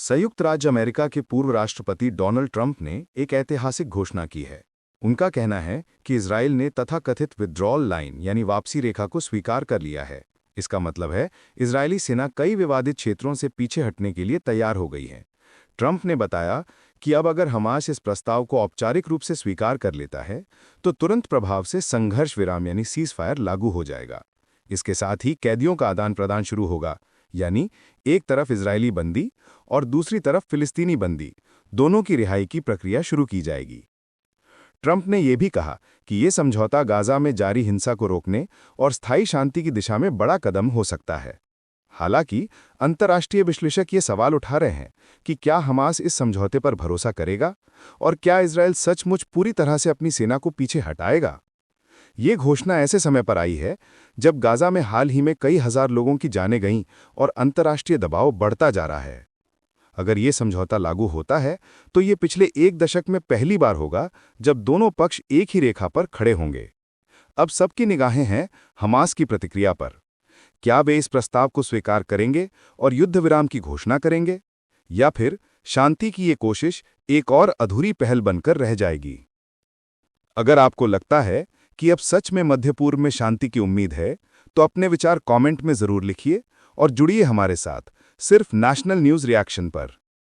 संयुक्त राज्य अमेरिका के पूर्व राष्ट्रपति डोनाल्ड ट्रंप ने एक ऐतिहासिक घोषणा की है। उनका कहना है कि इजराइल ने तथाकथित विथड्रॉल लाइन यानी वापसी रेखा को स्वीकार कर लिया है। इसका मतलब है इजरायली सेना कई विवादित क्षेत्रों से पीछे हटने के लिए तैयार हो गई है। ट्रंप ने बताया कि अब अगर हमास इस प्रस्ताव को औपचारिक रूप से स्वीकार कर लेता है तो तुरंत प्रभाव से संघर्ष विराम यानी सीज फायर लागू हो जाएगा। इसके साथ ही कैदियों का आदान प्रदान शुरू होगा, यानी एक तरफ इजरायली बंदी और दूसरी तरफ फिलिस्तीनी बंदी, दोनों की रिहाई की प्रक्रिया शुरू की जाएगी। ट्रंप ने यह भी कहा कि ये समझौता गाजा में जारी हिंसा को रोकने और स्थायी शांति की दिशा में बड़ा कदम हो सकता है। हालांकि अंतर्राष्ट्रीय विश्लेषक ये सवाल उठा रहे हैं कि क्या हमास इस समझौते पर भरोसा करेगा और क्या इजरायल सचमुच पूरी तरह से अपनी सेना को पीछे हटाएगा। ये घोषणा ऐसे समय पर आई है जब गाजा में हाल ही में कई हजार लोगों की जानें गईं और अंतर्राष्ट्रीय दबाव बढ़ता जा रहा है। अगर ये समझौता लागू होता है तो ये पिछले एक दशक में पहली बार होगा जब दोनों पक्ष एक ही रेखा पर खड़े होंगे। अब सबकी निगाहें हैं हमास की प्रतिक्रिया पर। क्या वे इस प्रस्ताव को स्वीकार करेंगे और युद्ध विराम की घोषणा करेंगे, या फिर शांति की ये कोशिश एक और अधूरी पहल बनकर रह जाएगी। अगर आपको लगता है कि अब सच में मध्य पूर्व में शांति की उम्मीद है, तो अपने विचार कमेंट में जरूर लिखिए और जुड़िए हमारे साथ सिर्फ नेशनल न्यूज़ रिएक्शन पर।